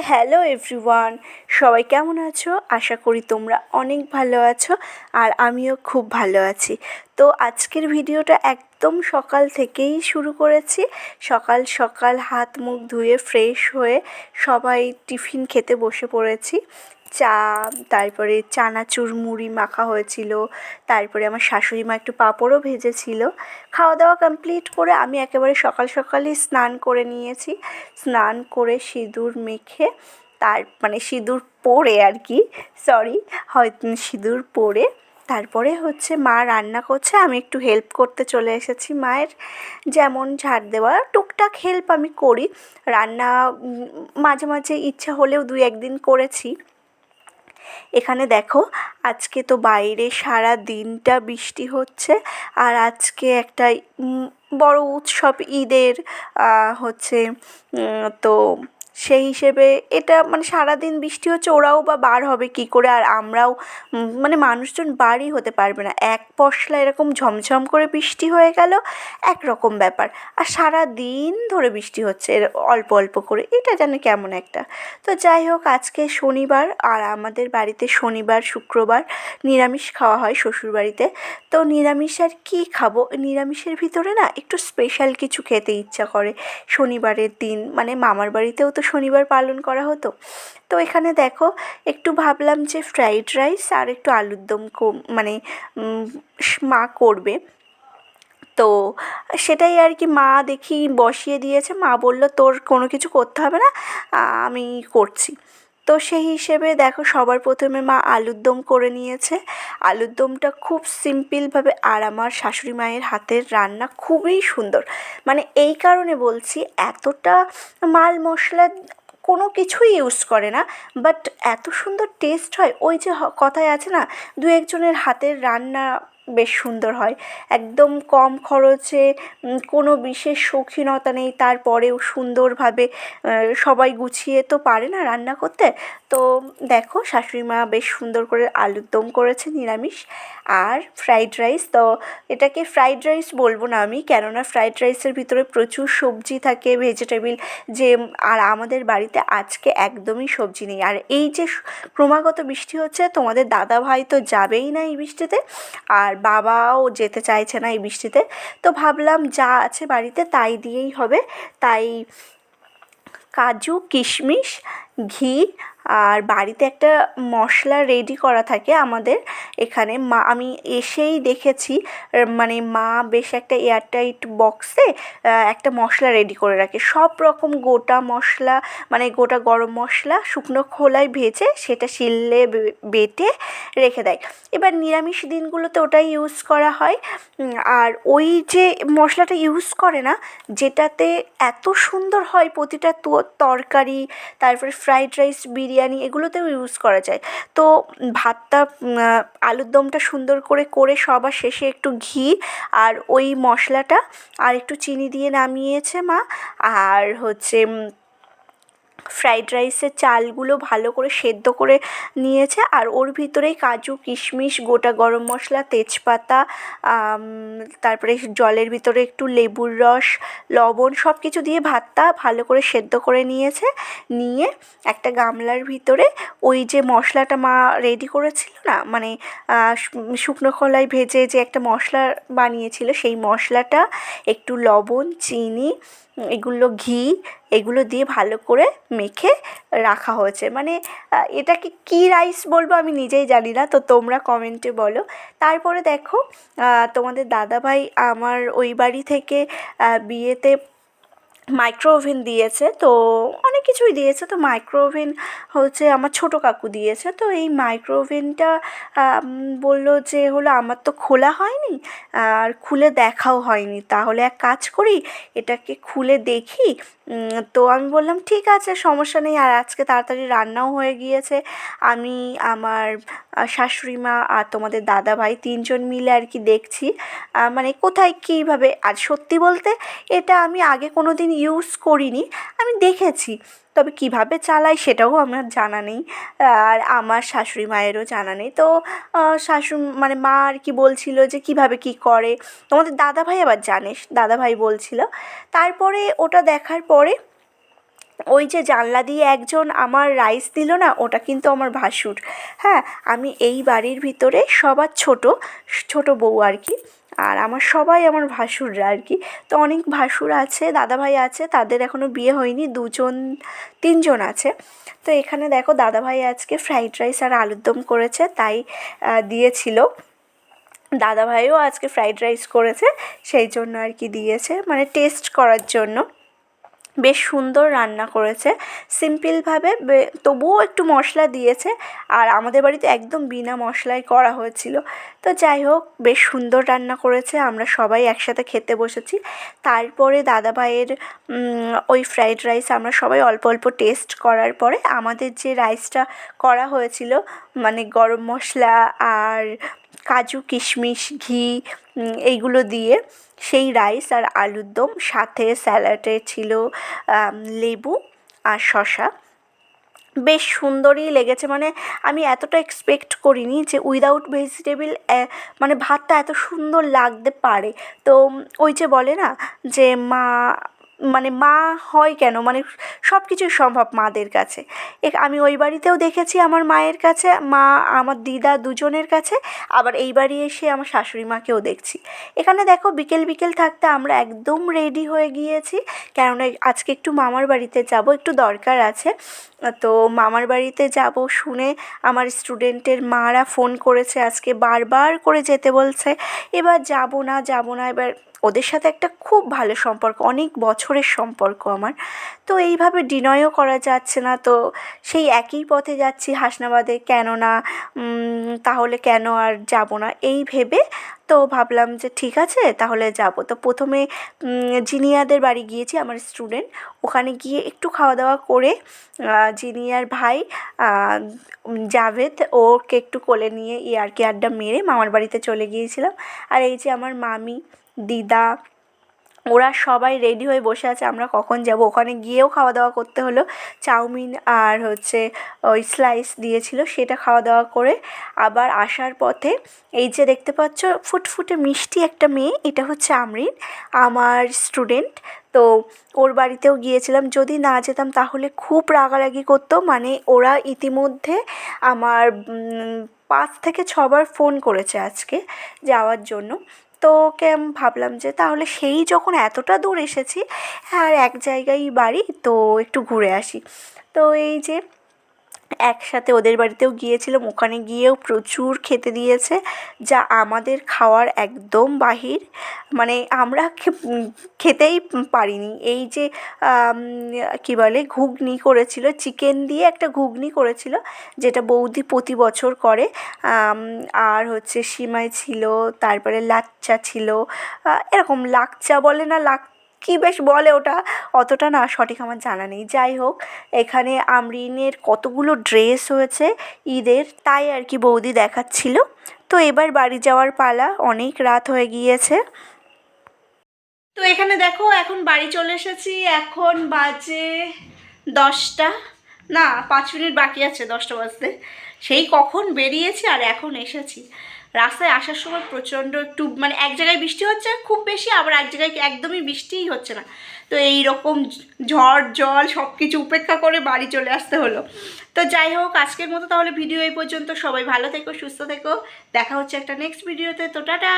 Hello everyone, সবাই কেমন আছো? আশা করি তোমরা অনেক ভালো আছো আর আমিও খুব ভালো আছি। তো আজকের ভিডিওটা একদম সকাল থেকেই শুরু করেছি। সকাল সকাল হাত মুখ ধুয়ে ফ্রেশ হয়ে সবাই টিফিন খেতে বসে পড়েছি। চা, তারপরে চানাচুর মুড়ি মাখা হয়েছিল, তারপরে আমার শাশুড়ি মা একটু পাঁপড়ও ভেজেছিল। খাওয়া দাওয়া কমপ্লিট করে আমি একেবারে সকাল সকালই স্নান করে নিয়েছি। স্নান করে সিঁদুর মেখে সিঁদুর পরে আর কি, সরি, হয়তো সিঁদুর পরে তারপরে মা রান্না করছে, আমি একটু হেল্প করতে চলে এসেছি মায়ের। যেমন ঝাড় দেওয়া টুকটাক হেল্প আমি করি। রান্না মাঝে মাঝে ইচ্ছা হলেও 2-1 দিন করেছি। এখানে দেখো, আজকে তো বাইরে সারা দিনটা বৃষ্টি হচ্ছে আর আজকে একটা বড় উৎসব ঈদের হচ্ছে। তো সেই হিসেবে এটা সারাদিন বৃষ্টি হচ্ছে, ওরাও বা বার হবে কী করে, আর আমরাও মানুষজন বারই হতে পারবে না। এক পশলা এরকম ঝমঝম করে বৃষ্টি হয়ে গেল, একরকম ব্যাপার। আর সারা দিন ধরে বৃষ্টি হচ্ছে অল্প অল্প করে, এটা যেন কেমন একটা। তো যাই হোক, আজকে শনিবার আর আমাদের বাড়িতে শনিবার শুক্রবার নিরামিষ খাওয়া হয় শ্বশুরবাড়িতে। তো নিরামিষ আর কী খাবো, নিরামিষের ভিতরে না একটু স্পেশাল কিছু খেতে ইচ্ছা করে শনিবারের দিন। মামার বাড়িতেও তো শনিবার পালন করা হতো। তো এখানে দেখো, একটু ভাবলাম যে ফ্রাইড রাইস আর একটু আলুর দম মা করবে। তো সেটাই আর কি, মা দেখি বসিয়ে দিয়েছে। মা বলল তোর কোনো কিছু করতে হবে না, আমি করছি। তো সেই হিসেবে দেখো, সবার প্রথমে মা আলুর দম করে নিয়েছে। আলুর দমটা খুব সিম্পলভাবে, আর আমার শাশুড়ি মায়ের হাতের রান্না খুবই সুন্দর। এই কারণে বলছি, এতটা মাল মশলা কোনো কিছুই ইউজ করে না, বাট এত সুন্দর টেস্ট হয়। ওই যে কথায় আছে না, 2-1 জনের হাতের রান্না বেশ সুন্দর হয়। একদম কম খরচে, কোনো বিশেষ শৌখিনতা নেই, তারপরেও সুন্দরভাবে সবাই গুছিয়ে তো পারে না রান্না করতে। তো দেখো, শাশুড়ি মা বেশ সুন্দর করে আলুর দম করেছে নিরামিষ, আর ফ্রাইড রাইস। তো এটাকে ফ্রাইড রাইস বলবো না আমি, কেননা ফ্রাইড রাইসের ভিতরে প্রচুর সবজি থাকে, ভেজিটেবিল, আর আমাদের বাড়িতে আজকে একদমই সবজি নেই। আর এই যে ক্রমাগত বৃষ্টি হচ্ছে, তোমাদের দাদাভাই তো যাবেই না এই বৃষ্টিতে, আর বাবাও যেতে চাইছে না এই বৃষ্টিতে। তো ভাবলাম যা আছে বাড়িতে তাই দিয়েই হবে। তাই কাজু, কিশমিশ, ঘি, আর বাড়িতে একটা মশলা রেডি করা থাকে আমাদের এখানে। আমি এসেই দেখেছি, মা বেশ একটা এয়ারটাইট বক্সে একটা মশলা রেডি করে রাখে। সব রকম গোটা মশলা, গোটা গরম মশলা শুকনো খোলায় ভেজে সেটা শিলে বেটে রেখে দেয়। এবার নিরামিষ দিনগুলোতে ওটাই ইউজ করা হয়। আর ওই যে মশলাটা ইউজ করে না, যেটাতে এত সুন্দর হয় প্রতিটা তরকারি, তারপরে ফ্রাইড রাইস, বিরিয়ানি, এগুলোতেও ইউজ করা যায়। তো ভাতটা, আলুর দমটা সুন্দর করে সবার শেষে একটু ঘি আর ওই মশলাটা আর একটু চিনি দিয়ে নামিয়েছে মা। আর ফ্রাইড রাইসের চালগুলো ভালো করে সেদ্ধ করে নিয়েছে, আর ওর ভিতরেই কাজু, কিশমিশ, গোটা গরম মশলা, তেজপাতা, তারপরে জলের ভিতরে একটু লেবুর রস, লবণ, সব কিছু দিয়ে ভাতটা ভালো করে সেদ্ধ করে নিয়েছে। নিয়ে একটা গামলার ভিতরে ওই যে মশলাটা মা রেডি করেছিল না, শুকনো খোলায় ভেজে যে একটা মশলা বানিয়েছিল, সেই মশলাটা, একটু লবণ, চিনি, ঘি, এগুলো দিয়ে ভালো করে মেখে রাখা হয়েছে। এটাকে কী রাইস বলবো আমি নিজেই জানি না, তো তোমরা কমেন্টে বলো। তারপরে দেখো, তোমাদের দাদাভাই আমার ওই বাড়ি থেকে বিয়েতে মাইক্রো ওভেন দিয়েছে। তো অনেক কিছুই দিয়েছে। তো মাইক্রো ওভেন আমার ছোটো কাকু দিয়েছে। তো এই মাইক্রো ওভেনটা বললো যে আমার তো খোলা হয়নি আর খুলে দেখাও হয়নি, তাহলে এক কাজ করি, এটাকে খুলে দেখি। তো আমি বললাম ঠিক আছে, সমস্যা নেই। আর আজকে তাড়াতাড়ি রান্নাও হয়ে গিয়েছে। আমি, আমার শাশুড়ি মা আর তোমাদের দাদাভাই 3জন মিলে আর কি দেখছি কোথায় কীভাবে। আর সত্যি বলতে, এটা আমি আগে কোনো দিন ইউজ করিনি, আমি দেখেছি, তবে কীভাবে চালাই সেটাও আমার জানা নেই, আর আমার শাশুড়ি মায়েরও জানা নেই। তো মা আর কি বলছিল যে কীভাবে কী করে, তোমাদের দাদাভাই আবার জানে, দাদাভাই বলছিল। তারপরে ওটা দেখার পরে ওই যে জানলা দিয়ে একজন আমার রাইস দিল না, ওটা কিন্তু আমার ভাসুর। হ্যাঁ, আমি এই বাড়ির ভিতরে সবার ছোট বউ আর কি। আর আমার সবাই আমার ভাসুররা আর কি। তো অনেক ভাসুর আছে, দাদাভাই আছে, তাদের এখনও বিয়ে হয়নি, 3জন আছে। তো এখানে দেখো দাদাভাই আজকে ফ্রাইড রাইস আর আলুর দম করেছে, তাই দিয়েছিল। দাদাভাইও আজকে ফ্রাইড রাইস করেছে, সেই জন্য আর কি দিয়েছে, মানে টেস্ট করার জন্য। বেশ সুন্দর রান্না করেছে, সিম্পলভাবে, তবুও একটু মশলা দিয়েছে। আর আমাদের বাড়িতে একদম বিনা মশলায় করা হয়েছিল। তো যাই হোক, বেশ সুন্দর রান্না করেছে, আমরা সবাই একসাথে খেতে বসেছি। তারপরে দাদাভাইয়ের ওই ফ্রাইড রাইস আমরা সবাই অল্প অল্প টেস্ট করার পরে আমাদের যে রাইসটা করা হয়েছিল, মানে গরম মশলা আর কাজু কিশমিশ ঘি এইগুলো দিয়ে, সেই রাইস আর আলুর দম, সাথে স্যালাডে ছিল লেবু আর শসা। বেশ সুন্দরই লেগেছে, মানে আমি এতটা এক্সপেক্ট করিনি যে উইদাউট ভেজিটেবল মানে ভাতটা এত সুন্দর লাগতে পারে। তো ওই যে বলে না যে মানে মা হয় কেন, মানে সব কিছুই সম্ভব মাদের কাছে। আমি ওই বাড়িতেও দেখেছি আমার মায়ের কাছে, মা আমার দিদা দুজনের কাছে, আবার এই বাড়ি এসে আমার শাশুড়ি মাকেও দেখছি। এখানে দেখো বিকেল বিকেল থাকতে আমরা একদম রেডি হয়ে গিয়েছি, কেননা আজকে একটু মামার বাড়িতে যাব, একটু দরকার আছে। তো মামার বাড়িতে যাব শুনে আমার স্টুডেন্টের মারা ফোন করেছে, আজকে বারবার করে যেতে বলছে। এবার যাব না এবার ওদের সাথে একটা খুব ভালো সম্পর্ক, অনেক বছরের সম্পর্ক আমার। তো এইভাবে ডিনাইও করা যাচ্ছে না, তো সেই একই পথে যাচ্ছি হাসনাবাদে, কেন না তাহলে কেন আর যাব না এই ভেবে। তো ভাবলাম যে ঠিক আছে তাহলে যাব। তো প্রথমে জিনিয়াদের বাড়ি গিয়েছি, আমার স্টুডেন্ট, ওখানে গিয়ে একটু খাওয়া দাওয়া করে জিনিয়ার ভাই জাভেদ, ওকে একটু কোলে নিয়ে ইয়ার্কি আড্ডা মেরে মামার বাড়িতে চলে গিয়েছিলাম। আর এই যে আমার মামি, দিদা, ওরা সবাই রেডি হয়ে বসে আছে আমরা কখন যাব। ওখানে গিয়েও খাওয়া দাওয়া করতে হলো, চাউমিন আর হচ্ছে ওই স্লাইস দিয়েছিল, সেটা খাওয়া দাওয়া করে আবার আসার পথে এই যে দেখতে পাচ্ছ ফুটফুটে মিষ্টি একটা মেয়ে, এটা হচ্ছে আমরিন, আমার স্টুডেন্ট। তো ওর বাড়িতেও গিয়েছিলাম, যদি না যেতাম তাহলে খুব রাগারাগি করতো, মানে ওরা ইতিমধ্যে আমার 5 থেকে 6বার ফোন করেছে আজকে যাওয়ার জন্য। তো ওকে আমি ভাবলাম যে তাহলে সেই যখন এতটা দূর এসেছি, আর এক জায়গায়ই বাড়ি, তো একটু ঘুরে আসি। তো এই যে একসাথে ওদের বাড়িতেও গিয়েছিলাম, ওখানে গিয়েও প্রচুর খেতে দিয়েছে, যা আমাদের খাওয়ার একদম বাহির, মানে আমরা খেতেই পারিনি। এই যে কী বলে ঘুগনি করেছিল, চিকেন দিয়ে একটা ঘুগনি করেছিল, যেটা বৌদি প্রতি বছর করে। আর হচ্ছে সিমাই ছিল, তারপরে লাচ্চা ছিল, এরকম লাকচা বলে না কী বেশ বলে ওটা, অতটা না সঠিক আমার জানা নেই। যাই হোক, এখানে আমরিনের কতগুলো ড্রেস হয়েছে ঈদের, তাই আর কি বৌদি দেখাচ্ছিল। তো এবার বাড়ি যাওয়ার পালা, অনেক রাত হয়ে গিয়েছে। তো এখানে দেখো এখন বাড়ি চলে এসেছি, এখন বাজে 10টা, না 5 মিনিট বাকি আছে 10টা বাজতে। সেই কখন বেরিয়েছি আর এখন এসেছি। রাস্তায় আসার সময় প্রচণ্ড একটু মানে এক জায়গায় বৃষ্টি হচ্ছে খুব বেশি, আবার এক জায়গায় একদমই বৃষ্টিই হচ্ছে না। তো এই রকম ঝড় জল সব কিছু উপেক্ষা করে বাড়ি চলে আসতে হলো। তো যাই হোক, আজকের মতো তাহলে ভিডিও এই পর্যন্ত। সবাই ভালো থেকো, সুস্থ থেকো, দেখা হচ্ছে একটা নেক্সট ভিডিওতে। তো টাটা।